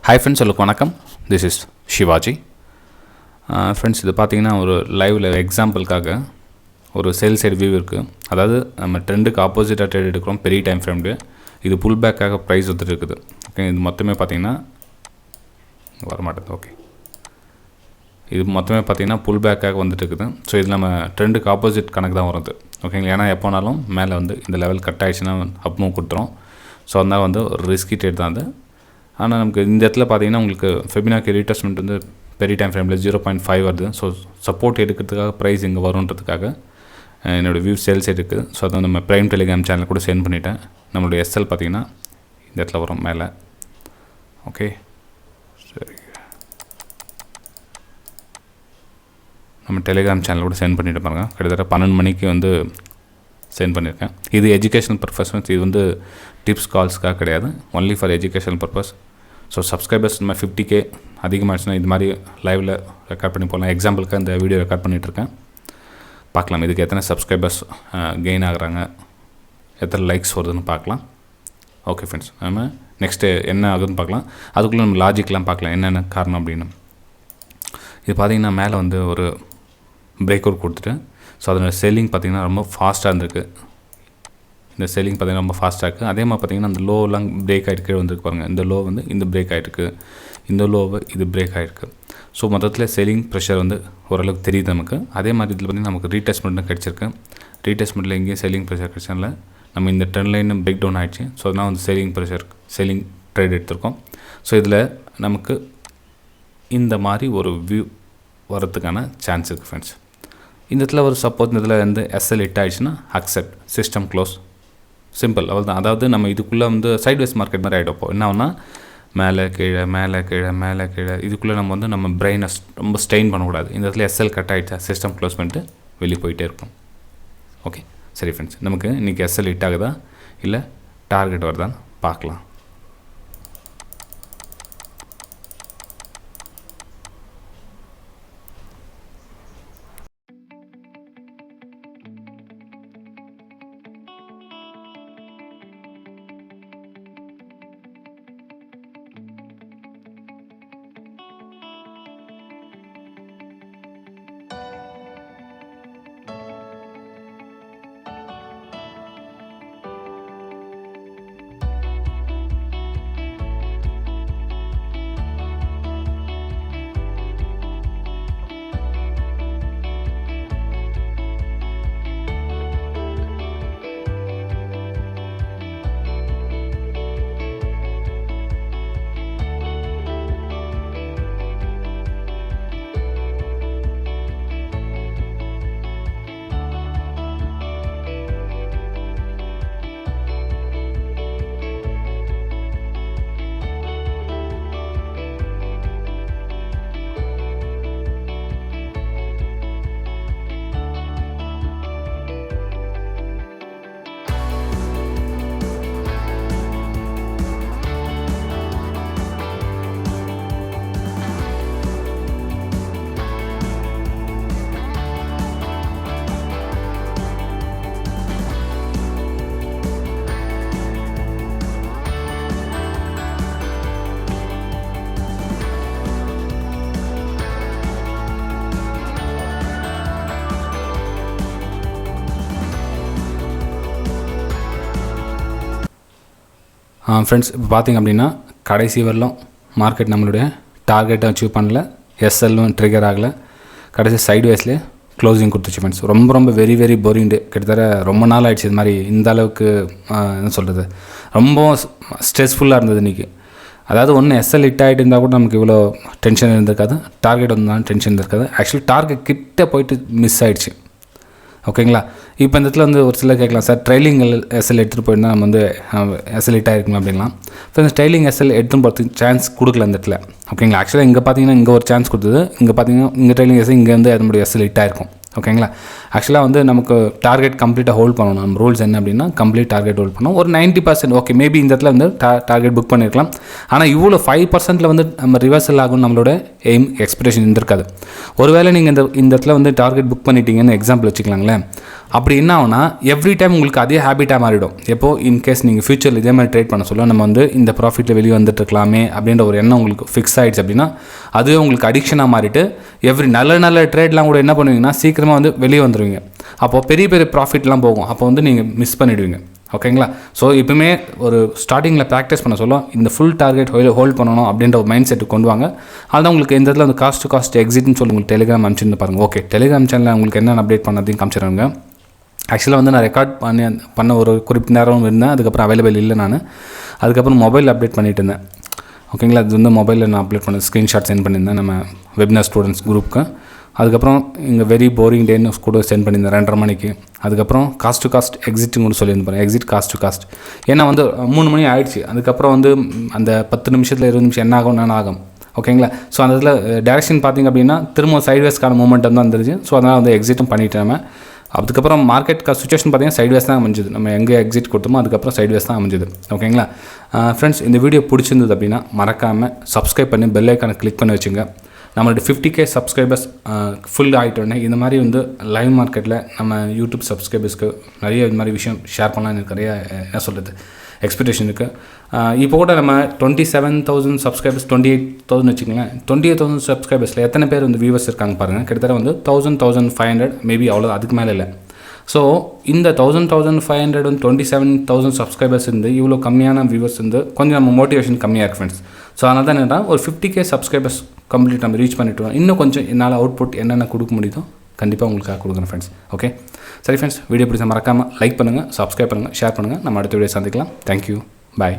Hi friends, welcome. This is Shivaji. Friends, இது பார்த்தீங்கன்னா ஒரு லைவ்ல எக்ஸாம்பிளுக்காக ஒரு சேல் சைடு வியூ இருக்குது. அதாவது நம்ம ட்ரெண்டுக்கு ஆப்போசிட்டாக ட்ரேட் எடுக்கிறோம் பெரிய டைம் ஃப்ரேம்ல. இது புல் பேக்காக ப்ரைஸ் வந்துட்டு இருக்குது. ஓகே, இது மொத்தமே பார்த்தீங்கன்னா வரமாட்டேது. ஓகே, இது மொத்தமே பார்த்தீங்கன்னா புல் பேக்காக வந்துட்டு இருக்குது. ஸோ இது நம்ம ட்ரெண்டுக்கு ஆப்போசிட் கணக்கு தான் வருது. ஓகேங்களா, ஏன்னா எப்போனாலும் மேலே வந்து இந்த லெவல் கட் ஆகிடுச்சுன்னா அப் மூவ் கொடுத்துரும். ஸோ அதனால் வந்து ஒரு ரிஸ்கி ட்ரேட் தான் அது. ஆனால் நமக்கு இந்த இடத்துல பார்த்தீங்கன்னா உங்களுக்கு ஃபெபினாக்கி ரீட்ரேஸ்மெண்ட் வந்து பெரிய டைம் ஃப்ரேமில் 0.5 வருது. ஸோ சப்போர்ட் எடுக்கிறதுக்காக ப்ரைஸ் இங்கே வருன்றதுக்காக என்னோடய வியூ சேல்ஸ் இருக்குது. ஸோ அதை நம்ம ப்ரைம் டெலிகிராம் சேனல் கூட சென்ட் பண்ணிவிட்டேன். நம்மளுடைய எஸ்எல் பார்த்திங்கன்னா இந்த இடத்துல வரும் மேலே. ஓகே, சரி, நம்ம டெலிகிராம் சேனல் கூட சென்ட் பண்ணிவிட்டு பாருங்கள். கிட்டத்தட்ட 12 மணிக்கு வந்து சென்ட் பண்ணியிருக்கேன். இது எஜுகேஷனல் பர்பஸ், இது வந்து டிப்ஸ் கால்ஸ்க்காக கிடையாது, only for educational purpose. So subscribers நம்ம 50K அதிகமாகிடுச்சுன்னா இது மாதிரி லைவில் ரெக்கார்ட் பண்ணி போகலாம். எக்ஸாம்பிளுக்கு இந்த வீடியோ ரெக்கார்ட் பண்ணிகிட்ருக்கேன். பார்க்கலாம் இதுக்கு எத்தனை சப்ஸ்கிரைபர்ஸ் கெயின் ஆகுறாங்க, எத்தனை லைக்ஸ் வருதுன்னு பார்க்கலாம். ஓகே ஃப்ரெண்ட்ஸ், நம்ம நெக்ஸ்ட்டு என்ன ஆகுதுன்னு பார்க்கலாம். அதுக்குள்ளே நம்ம லாஜிக்லாம் பார்க்கலாம் என்னென்ன காரணம் அப்படின்னு. இது பார்த்திங்கன்னா மேலே வந்து ஒரு பிரேக் அவுட் கொடுத்துட்டு, ஸோ அதோட செல்லிங் பார்த்திங்கன்னா ரொம்ப ஃபாஸ்ட்டாக இருந்திருக்கு. இந்த செல்லிங் பார்த்திங்கன்னா ரொம்ப ஃபாஸ்ட்டாக இருக்குது. அதே மாதிரி பார்த்திங்கன்னா அந்த லோலாம் பிரேக் ஆகிட்டு கீழே வந்துருக்கு பாருங்கள். இந்த லோ வந்து இந்த பிரேக் ஆகிருக்கு, இந்த லோவை இது பிரேக் ஆகிருக்கு. ஸோ மொத்தத்தில் செல்லிங் ப்ரெஷர் வந்து ஓரளவுக்கு தெரியுது நமக்கு. அதே மாதிரி இதில் பார்த்திங்கன்னா நமக்கு ரீடெஸ்ட்மெண்ட்டும் கிடச்சிருக்கு. ரீடெஸ்ட்மெண்ட்டில் எங்கேயும் செல்லிங் ப்ரெஷர் கிடச்சனால நம்ம இந்த ட்ரெண்ட் லைனும் பிரேக் டவுன் ஆகிடுச்சு. ஸோ அதனால் வந்து செல்லிங் ட்ரேட் எடுத்திருக்கோம். ஸோ இதில் நமக்கு இந்த மாதிரி ஒரு வியூ வரதுக்கான சான்ஸ் இருக்குது ஃப்ரெண்ட்ஸ். இந்த இடத்துல ஒரு சப்போஸ் இந்த இதில் வந்து எஸ்எல் ஹிட் ஆகிடுச்சுன்னா அக்செப்ட், சிஸ்டம் க்ளோஸ், சிம்பிள், அவ்வளோ தான். அதாவது நம்ம இதுக்குள்ளே வந்து சைட்வேஸ் மார்க்கெட் மாதிரி ஆகிட்டப்போ என்ன ஆகுனா மேலே கீழே மேலே கீழே மேலே கீழே இதுக்குள்ளே நம்ம வந்து நம்ம பிரெயினை ரொம்ப ஸ்ட்ரெயின் பண்ணக்கூடாது. இந்த இடத்துல எஸ்எல் கட் ஆகிடுச்சா சிஸ்டம் க்ளோஸ் பண்ணிட்டு வெளியே போயிட்டே இருக்கும். ஓகே சரி ஃப்ரெண்ட்ஸ், நமக்கு இன்றைக்கி எஸ்எல் ஹிட் ஆகுதா இல்லை டார்கெட் வருதான்னு பார்க்கலாம். ஃப்ரெண்ட்ஸ், இப்போ பார்த்திங்க அப்படின்னா கடைசி வரலும் மார்க்கெட் நம்மளுடைய டார்கெட்டை அச்சீவ் பண்ணல, எஸ்எல்லும் ட்ரிகர் ஆகலை, கடைசி சைட்வேஸ்லேயே க்ளோசிங் கொடுத்துச்சு ஃப்ரெண்ட்ஸ். ரொம்ப வெரி போரிங் டே. கிட்டத்தட்ட ரொம்ப நாள் ஆகிடுச்சு இது மாதிரி இந்த அளவுக்கு என்ன சொல்கிறது, ரொம்ப ஸ்ட்ரெஸ்ஃபுல்லாக இருந்தது இன்றைக்கி. அதாவது ஒன்று எஸ்எல் ஹிட் ஆகிட்டு இருந்தால் கூட நமக்கு இவ்வளோ டென்ஷன் இருந்திருக்காது, டார்கெட் வந்தாலும் டென்ஷன் இருந்திருக்காது. ஆக்சுவலி டார்கெட் கிட்ட போயிட்டு மிஸ் ஆகிடுச்சு. ஓகேங்களா, இப்போ இந்த இடத்துல வந்து ஒரு சிலர் கேட்கலாம், சார் ட்ரைலிங் எஸ்எல் எடுத்துகிட்டு போயிருந்தால் நம்ம வந்து எஸ்எல் ஹிட் ஆகிருக்கலாம் அப்படின்லாம். இப்போ இந்த ட்ரைலிங் எஸ்எல் எடுத்துன்னு போகிறதுக்கு சான்ஸ் கொடுக்கல இந்த இடத்துல. ஓகேங்களா, ஆக்சுவலாக இங்கே பார்த்தீங்கன்னா இங்கே ஒரு சான்ஸ் கொடுத்தது, இங்கே பார்த்தீங்கன்னா இங்கே ட்ரைலிங் எஸ்எல் இங்கே வந்து நம்மளுடைய எஸ்எல் ஹிட் ஆகிருக்கும். ஓகேங்களா, ஆக்சுவலாக வந்து நமக்கு டார்கெட் கம்ப்ளீட்டாக ஹோல்ட் பண்ணணும். நம்ம ரூல்ஸ் என்ன அப்படின்னா கம்ப்ளீட் டார்கெட் ஹோல்ட் பண்ணணும். ஒரு 90% ஓகே மேபி இந்த இடத்துல வந்து டார்கெட் புக் பண்ணியிருக்கலாம். ஆனால் இவ்வளோ 5% வந்து நம்ம ரிவர்சல் ஆகும் நம்மளோட எய்ம் எக்ஸ்பெக்டேஷன் இருந்திருக்காது. ஒருவேளை நீங்கள் இந்த இடத்துல வந்து டார்கெட் புக் பண்ணிட்டீங்கன்னு எக்ஸாம்பிள் வச்சுக்கலாங்களேன். அப்படி என்ன ஆகுனா எவ்ரி டைம் உங்களுக்கு அதே ஹேபிட்டாக மாறிடும். எப்போ இன்கேஸ் நீங்கள் ஃபியூச்சரில் இதே மாதிரி ட்ரேட் பண்ண சொல்ல நம்ம வந்து இந்த ப்ராஃபிட்டில் வெளியே வந்துட்டுருக்கலாமே அப்படின்ற ஒரு எண்ணம் உங்களுக்கு ஃபிக்ஸ் ஆகிடுச்சு அப்படின்னா அதுவே உங்களுக்கு அடிக்ஷனாக மாறிட்டு எவ்ரி நல்ல ட்ரேட்லாம் கூட என்ன பண்ணுவீங்கன்னா சீக்கிரமாக வந்து வெளியே வந்துடுவீங்க. அப்போது பெரிய ப்ராஃபிட்லாம் போகும். அப்போ வந்து நீங்கள் மிஸ் பண்ணிவிடுவீங்க. ஓகேங்களா? ஸோ இப்போவுமே ஒரு ஸ்டார்டிங்கில் ப்ராக்டிஸ் பண்ண சொல்ல இந்த ஃபுல் டார்கெட் ஹோல்ட் பண்ணணும் அப்படின்ற ஒரு மைண்ட் செட்டு கொண்டு வாங்க. அதுதான் உங்களுக்கு இந்த இடத்துல வந்து காஸ்ட் எக்ஸிட்னு சொல்லி உங்களுக்கு டெலிகிராம் அனுப்பிச்சிருந்து பாருங்கள். ஓகே, டெலிகிராம் சேனலில் உங்களுக்கு என்ன அப்டேட் பண்ணதையும் காமிச்சிடுறாங்க. ஆக்சுவலாக வந்து நான் ரெக்கார்ட் பண்ண ஒரு குறிப்பிட்ட நேரம் இருந்தேன். அதுக்கப்புறம் அவைலபிள் இல்லை. நான் அதுக்கப்புறம் மொபைல் அப்டேட் பண்ணிட்டு இருந்தேன். ஓகேங்களா? அது வந்து மொபைலில் நான் அப்டேட் பண்ண ஸ்க்ரீன்ஷாட் சென்ட் பண்ணியிருந்தேன் நம்ம வெபினார் ஸ்டூடெண்ட்ஸ் குரூப்புக்கு. அதுக்கப்புறம் இங்கே வெரி போரிங் டேன்னு கூட சென்ட் பண்ணியிருந்தேன் 2:30 மணிக்கு. அதுக்கப்புறம் காஸ்ட் எக்ஸிட்டும் கூட சொல்லியிருந்தேன். எக்ஸிட் காஸ்ட் ஏன்னா வந்து 3 மணி ஆகிடுச்சு. அதுக்கப்புறம் வந்து அந்த 10 நிமிஷத்தில் 20 நிமிஷம் என்ன ஆகும். ஓகேங்களா? ஸோ அந்த இதில் டேரக்ஷன் பார்த்திங்க அப்படின்னா திரும்ப சைட்வேஸ்க்கான மூமெண்டம் தான் இருந்துச்சு. ஸோ அதனால் வந்து எக்ஸிட்டும் பண்ணிவிட்டேன் நம்ம. அதுக்கப்புறம் மார்க்கெட் சுச்சுவேஷன் பார்த்திங்கன்னா சைட்வேஸ் தான் அமைஞ்சுது. நம்ம எங்கே எக்ஸிட் கொடுத்தோமோ அதுக்கப்புறம் சைட்வேஸ் தான் அமைஞ்சுது. ஓகேங்களா? ஃப்ரெண்ட்ஸ், இந்த வீடியோ பிடிச்சிருந்தது அப்படின்னா மறக்காமல் சப்ஸ்கிரைப் பண்ணி பெல் ஐக்கானை கிளிக் பண்ணி வச்சுங்க. நம்மளோட 50K சப்ஸ்கிரைபர்ஸ் ஃபுல் ஆகிட்டோன்னே இந்த மாதிரி வந்து லைவ் மார்க்கெட்டில் நம்ம யூடியூப் சப்ஸ்கிரைபர்ஸ்க்கு நிறைய இது மாதிரி விஷயம் ஷேர் பண்ணலாம். எனக்கு நிறைய என்ன சொல்கிறது எக்ஸ்பெக்டேஷன் இருக்குது. இப்போ கூட நம்ம 27,000 சப்ஸ்கிரைபர்ஸ் 28,000 வச்சுக்கலாம். 28,000 சப்ஸ்கிரைபர்ஸில் எத்தனை பேர் வந்து வியூவர்ஸ் இருக்காங்க பாருங்கள். கிட்டத்தட்ட வந்து 1,500 மேபி அவ்வளோ, அதுக்கு மேலே இல்லை. ஸோ இந்த 1,500 வந்து 27,000 சப்ஸ்கிரைபர்ஸ் இருந்து இவ்வளோ கம்மியான வியூவர்ஸ் இருந்து கொஞ்சம் நம்ம மோட்டிவேஷன் கம்மியாக இருக்குது ஃப்ரெண்ட்ஸ். ஸோ அதனால தான் என்னென்னா ஒரு 50K சப்ஸ்கிரைபர்ஸ் கம்ப்ளீட் நம்ம ரீச் பண்ணிவிட்டு இன்னும் கொஞ்சம் என்னால் அவுட்புட் என்னென்ன கொடுக்க முடியுதோ கண்டிப்பாக உங்களுக்காக கொடுக்குறேன் ஃப்ரெண்ட்ஸ். ஓகே, சரி ஃப்ரெண்ட்ஸ், வீடியோ பிடிச்சா மறக்காமல் லைக் பண்ணுங்கள், சப்ஸ்கிரைப் பண்ணுங்கள், ஷேர் பண்ணுங்கள். நம்ம அடுத்த வீடியோ சந்திக்கலாம். தேங்க்யூ, பாய்.